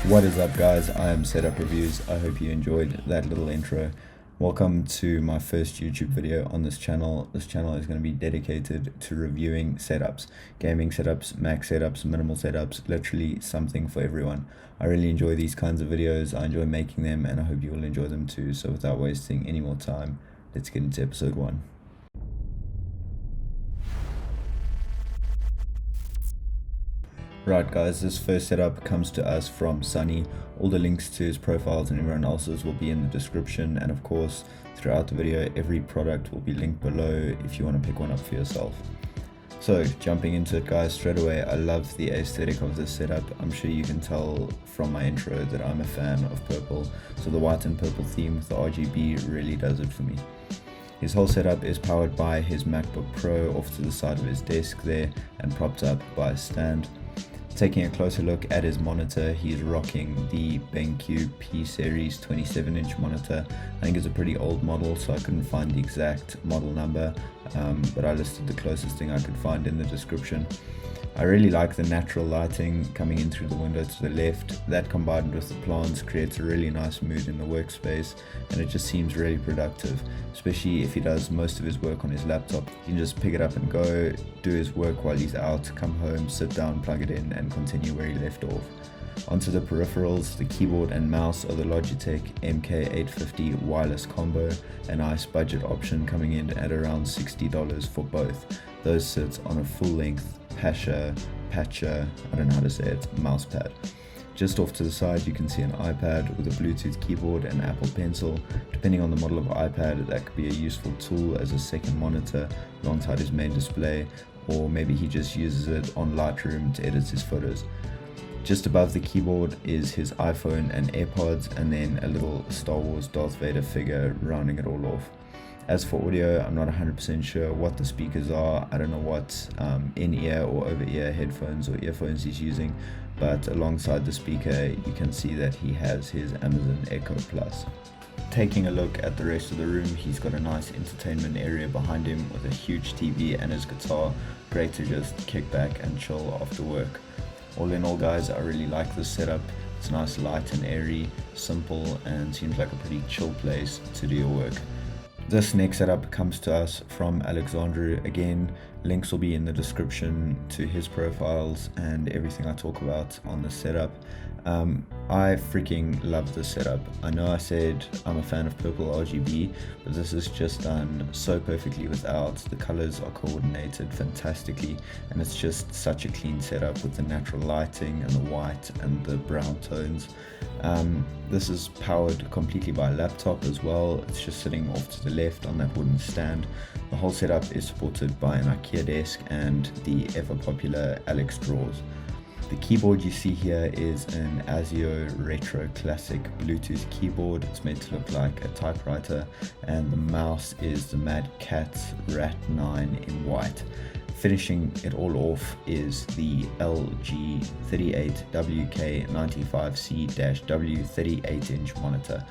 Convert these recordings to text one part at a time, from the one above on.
What is up, guys? I am Setup Reviews. I hope you enjoyed that little intro. Welcome to my first YouTube video on this channel. This channel is going to be dedicated to reviewing setups, gaming setups, Mac setups, minimal setups, literally something for everyone. I really enjoy these kinds of videos. I enjoy making them, and I hope you will enjoy them too. So without wasting any more time, let's get into episode 1. Right, guys, this first setup comes to us from Sanni. All the links to his profiles and everyone else's will be in the description, and of course throughout the video every product will be linked below if you want to pick one up for yourself. So jumping into it, guys, straight away, I love the aesthetic of this setup. I'm sure you can tell from my intro that I'm a fan of purple, so the white and purple theme with the RGB really does it for me. His whole setup is powered by his MacBook Pro off to the side of his desk there and propped up by a stand. Taking a closer look at his monitor, he's rocking the BenQ P-Series 27-inch monitor. I think it's a pretty old model, so I couldn't find the exact model number, but I listed the closest thing I could find in the description. I really like the natural lighting coming in through the window to the left. That combined with the plants creates a really nice mood in the workspace, and it just seems really productive, especially if he does most of his work on his laptop. He can just pick it up and go, do his work while he's out, come home, sit down, plug it in, and continue where he left off. Onto the peripherals, the keyboard and mouse are the Logitech MK850 wireless combo, a nice budget option coming in at around $60 for both. Those sit on a full-length Patcher, I don't know how to say it, mouse pad. Just off to the side you can see an iPad with a Bluetooth keyboard and Apple Pencil. Depending on the model of iPad, that could be a useful tool as a second monitor alongside his main display, or maybe he just uses it on Lightroom to edit his photos. Just above the keyboard is his iPhone and AirPods, and then a little Star Wars Darth Vader figure rounding it all off. As for audio, I'm not 100% sure what the speakers are. I don't know what in-ear or over-ear headphones or earphones he's using, but alongside the speaker you can see that he has his Amazon Echo Plus. Taking a look at the rest of the room, he's got a nice entertainment area behind him with a huge TV and his guitar. Great to just kick back and chill after work. All in all, guys, I really like this setup. It's nice, light and airy, simple, and seems like a pretty chill place to do your work. This next setup comes to us from Alexandru. Again, links will be in the description to his profiles and everything I talk about on this setup. I freaking love this setup. I know I said I'm a fan of purple RGB, but this is just done so perfectly without. The colors are coordinated fantastically, and it's just such a clean setup with the natural lighting and the white and the brown tones. This is powered completely by a laptop as well. It's just sitting off to the left on that wooden stand. The whole setup is supported by an IKEA desk and the ever popular Alex drawers. The keyboard you see here is an ASIO Retro Classic Bluetooth keyboard. It's meant to look like a typewriter, and the mouse is the Mad Catz Rat 9 in white. Finishing it all off is the LG 38WK95C-W 38-inch monitor.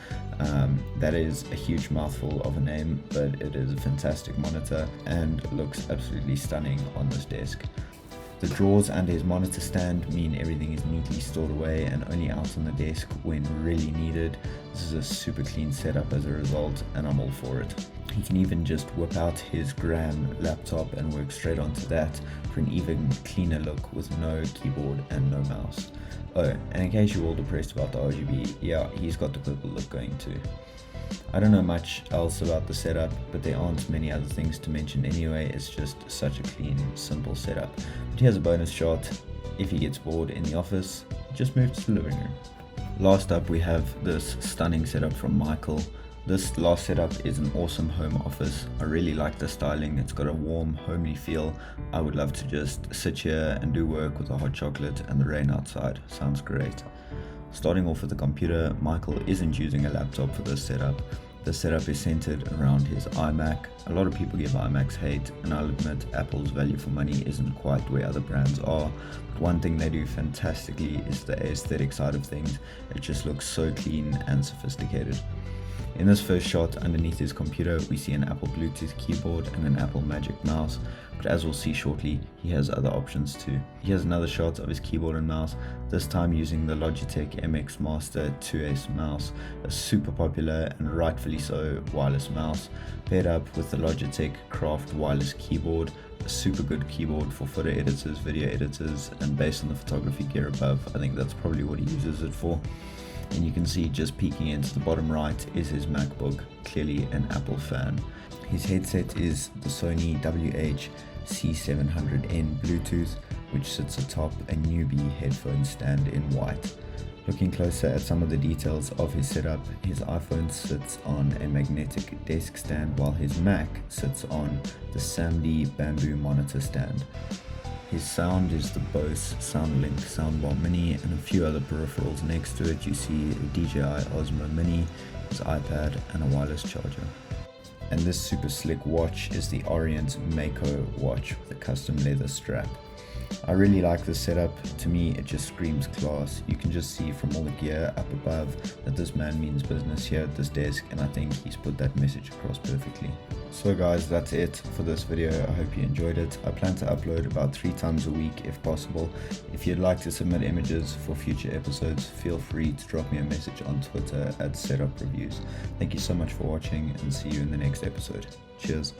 That is a huge mouthful of a name, but it is a fantastic monitor and looks absolutely stunning on this desk. The drawers under his monitor stand mean everything is neatly stored away and only out on the desk when really needed. This is a super clean setup as a result, and I'm all for it. He can even just whip out his Gram laptop and work straight onto that for an even cleaner look with no keyboard and no mouse. Oh, and in case you're all depressed about the RGB, yeah, he's got the purple look going too. I don't know much else about the setup, but there aren't many other things to mention anyway. It's just such a clean, simple setup. But here's a bonus shot. If he gets bored in the office, just move to the living room. Last up, we have this stunning setup from Michael. This last setup is an awesome home office. I really like the styling. It's got a warm, homely feel. I would love to just sit here and do work with a hot chocolate and the rain outside. Sounds great. Starting off with the computer, Michael isn't using a laptop for this setup. The setup is centered around his iMac. A lot of people give iMacs hate, and I'll admit Apple's value for money isn't quite where other brands are. But one thing they do fantastically is the aesthetic side of things. It just looks so clean and sophisticated. In this first shot, underneath his computer, we see an Apple Bluetooth keyboard and an Apple Magic Mouse, but as we'll see shortly, he has other options too. He has another shot of his keyboard and mouse, this time using the Logitech MX Master 2S mouse, a super popular and rightfully so wireless mouse, paired up with the Logitech Craft wireless keyboard, a super good keyboard for photo editors, video editors, and based on the photography gear above, I think that's probably what he uses it for. And you can see just peeking into the bottom right is his MacBook, clearly an Apple fan. His headset is the Sony WH-C700N Bluetooth, which sits atop a newbie headphone stand in white. Looking closer at some of the details of his setup, his iPhone sits on a magnetic desk stand while his Mac sits on the Sanni bamboo monitor stand. His sound is the Bose SoundLink soundbar mini, and a few other peripherals next to it. You see a DJI Osmo Mini, his iPad, and a wireless charger. And this super slick watch is the Orient Mako watch with a custom leather strap. I really like this setup. To me, it just screams class. You can just see from all the gear up above that this man means business here at this desk, and I think he's put that message across perfectly. So guys, that's it for this video. I hope you enjoyed it. I plan to upload about 3 times a week if possible. If you'd like to submit images for future episodes, feel free to drop me a message on Twitter at @setupreviews. Thank you so much for watching, and see you in the next episode. Cheers.